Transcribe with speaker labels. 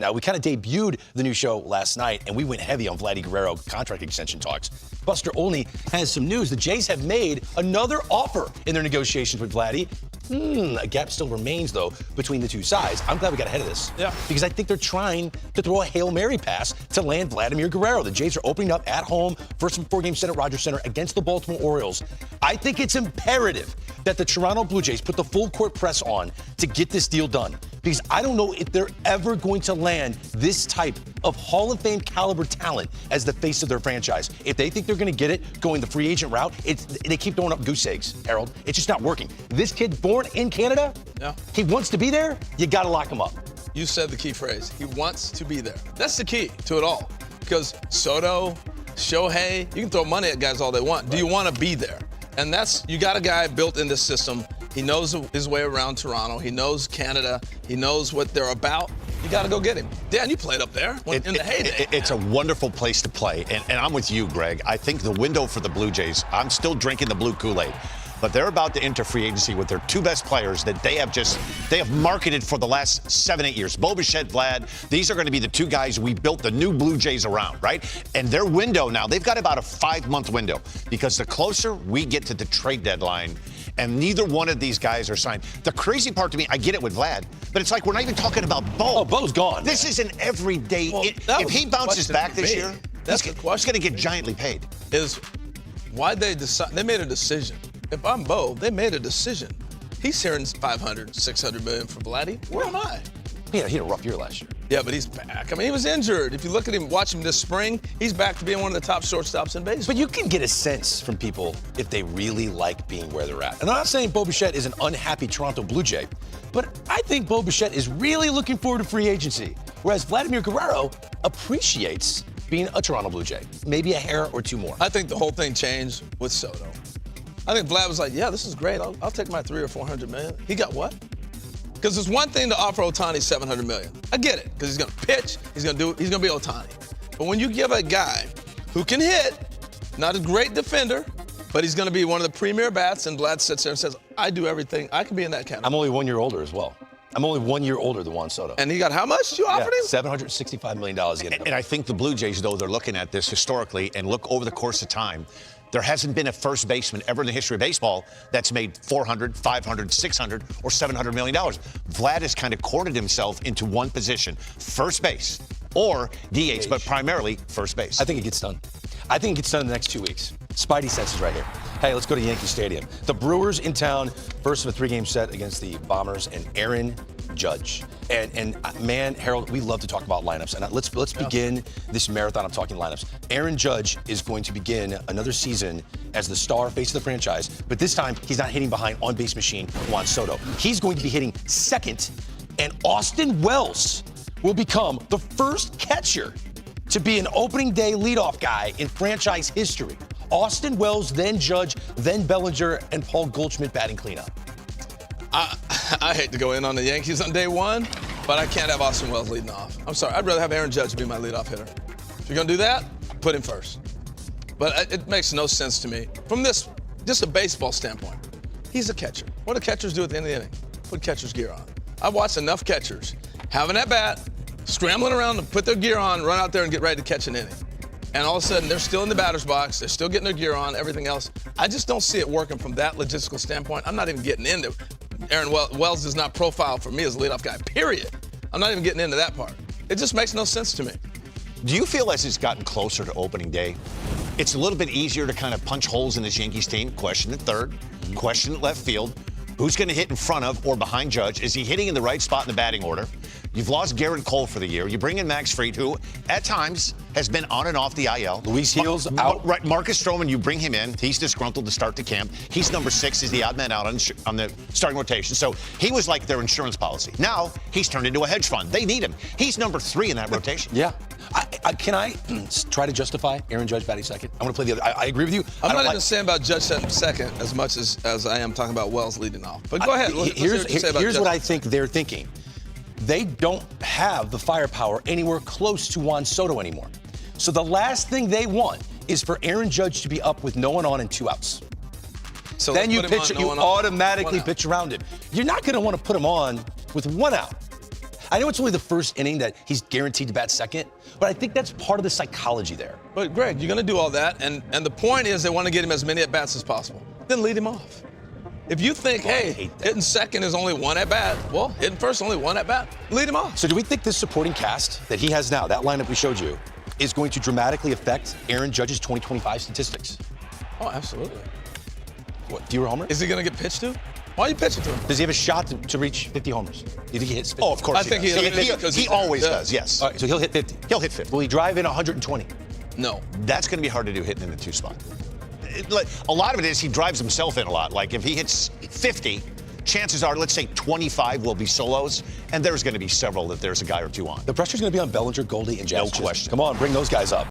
Speaker 1: Now, we kind of debuted the new show last night, and we went heavy on Vladimir Guerrero contract extension talks. Buster Olney has some news. The Jays have made another offer in their negotiations with Vladdy. A gap still remains, though, between the two sides. I'm glad we got ahead of this.
Speaker 2: Yeah.
Speaker 1: Because I think they're trying to throw a Hail Mary pass to land Vladimir Guerrero. The Jays are opening up at home, first and four-game set at Rogers Center against the Baltimore Orioles. I think it's imperative that the Toronto Blue Jays put the full court press on to get this deal done. Because I don't know if they're ever going to land this type of Hall of Fame caliber talent as the face of their franchise. If they think they're going to get it going the free agent route, they keep throwing up goose eggs, Harold. It's just not working. This kid born in Canada, he wants to be there, you got to lock him up.
Speaker 2: You said the key phrase. He wants to be there. That's the key to it all. Because Soto, Shohei, you can throw money at guys all they want. Right. Do you want to be there? And you got a guy built in this system. He knows his way around Toronto. He knows Canada. He knows what they're about. You got to go get him. Dan, you played up there in the heyday.
Speaker 3: It's a wonderful place to play. And I'm with you, Greg. I think the window for the Blue Jays, I'm still drinking the blue Kool-Aid. But they're about to enter free agency with their two best players that they have marketed for the last 7-8 years. Bo Bichette, Vlad, these are going to be the two guys we built the new Blue Jays around, right? And their window now, they've got about a 5-month window because the closer we get to the trade deadline, and neither one of these guys are signed. The crazy part to me, I get it with Vlad, but it's like we're not even talking about Bo.
Speaker 1: Oh, Bo's gone.
Speaker 3: This is an everyday.
Speaker 2: Well,
Speaker 3: if he bounces back this year,
Speaker 2: he's
Speaker 3: going to get giantly paid.
Speaker 2: Is why they decide. They made a decision. If I'm Bo, they made a decision. He's hearing 500, 600 million for Vladdy. Where am I?
Speaker 1: He had a rough year last year.
Speaker 2: Yeah, but he's back. I mean, he was injured. If you look at him, watch him this spring, he's back to being one of the top shortstops in baseball.
Speaker 1: But you can get a sense from people if they really like being where they're at. And I'm not saying Bo Bichette is an unhappy Toronto Blue Jay, but I think Bo Bichette is really looking forward to free agency, whereas Vladimir Guerrero appreciates being a Toronto Blue Jay. Maybe a hair or two more.
Speaker 2: I think the whole thing changed with Soto. I think Vlad was like, yeah, this is great. I'll take my 300 or 400 million. He got what? Because it's one thing to offer Ohtani 700 million. I get it, because he's going to pitch, he's going to be Ohtani. But when you give a guy who can hit, not a great defender, but he's going to be one of the premier bats, and Vlad sits there and says, I do everything. I can be in that category.
Speaker 1: I'm only 1 year older as well. I'm only 1 year older than Juan Soto.
Speaker 2: And he got how much you offered him?
Speaker 1: $765 million.
Speaker 3: And I think the Blue Jays, though, they're looking at this historically and look over the course of time. There hasn't been a first baseman ever in the history of baseball that's made $400, $500, $600, or $700 million. Vlad has kind of cornered himself into one position, first base or DH, but primarily first base.
Speaker 1: I think it gets done. I think it gets done in the next 2 weeks. Spidey senses right here. Hey, let's go to Yankee Stadium. The Brewers in town, first of a 3-game set against the Bombers and Aaron Judge. And man, Harold, we love to talk about lineups. And let's begin this marathon of talking lineups. Aaron Judge is going to begin another season as the star face of the franchise, but this time he's not hitting behind on-base machine Juan Soto. He's going to be hitting second, and Austin Wells will become the first catcher to be an opening day leadoff guy in franchise history. Austin Wells, then Judge, then Bellinger, and Paul Goldschmidt batting cleanup.
Speaker 2: I hate to go in on the Yankees on day one, but I can't have Austin Wells leading off. I'm sorry. I'd rather have Aaron Judge be my leadoff hitter. If you're going to do that, put him first. But it makes no sense to me. From just a baseball standpoint, he's a catcher. What do catchers do at the end of the inning? Put catcher's gear on. I've watched enough catchers having that bat, scrambling around to put their gear on, run out there and get ready to catch an inning. And all of a sudden, they're still in the batter's box. They're still getting their gear on, everything else. I just don't see it working from that logistical standpoint. I'm not even getting into Aaron Wells does not profile for me as a leadoff guy, period. I'm not even getting into that part. It just makes no sense to me.
Speaker 3: Do you feel as it's gotten closer to opening day, it's a little bit easier to kind of punch holes in this Yankees team? Question at third, question at left field. Who's going to hit in front of or behind Judge? Is he hitting in the right spot in the batting order? You've lost Garrett Cole for the year. You bring in Max Fried, who at times has been on and off the IL.
Speaker 1: Luis Gil's out.
Speaker 3: Right, Marcus Stroman, you bring him in. He's disgruntled to start the camp. He's number 6. He's the odd man out on the starting rotation. So he was like their insurance policy. Now he's turned into a hedge fund. They need him. He's number 3 in that rotation.
Speaker 1: Yeah. Can I try to justify Aaron Judge batting second? I want to play the other. I agree with you.
Speaker 2: I'm not even saying about Judge second as much as I am talking about Wells leading off. But go ahead.
Speaker 1: Here's what I think they're thinking. They don't have the firepower anywhere close to Juan Soto anymore. So the last thing they want is for Aaron Judge to be up with no one on and 2 outs. So then you pitch, you automatically pitch around him. You're not going to want to put him on with 1 out. I know it's only the first inning that he's guaranteed to bat second, but I think that's part of the psychology there.
Speaker 2: But Greg, you're going to do all that, and the point is they want to get him as many at-bats as possible. Then lead him off. If you think, hey, hitting second is only one at-bat, well, hitting first only one at-bat, lead him off.
Speaker 1: So do we think this supporting cast that he has now, that lineup we showed you, is going to dramatically affect Aaron Judge's 2025 statistics?
Speaker 2: Oh, absolutely.
Speaker 1: What, fewer homers?
Speaker 2: Is he going to get pitched to? Why are you pitching to him?
Speaker 1: Does he have a shot to reach 50 homers? Do you think he hits 50?
Speaker 3: Oh, of course
Speaker 2: I think
Speaker 3: he does. He always does, yes.
Speaker 1: All right, so he'll hit 50.
Speaker 3: He'll hit 50.
Speaker 1: Will he drive in 120?
Speaker 2: No.
Speaker 3: That's going to be hard to do hitting in the 2 spot. A lot of it is he drives himself in a lot. Like if he hits 50, chances are, let's say 25 will be solos, and there's going to be several that there's a guy or two on.
Speaker 1: The pressure's going to be on Bellinger, Goldie, and Jazz.
Speaker 3: No question.
Speaker 1: Come on, bring those guys up.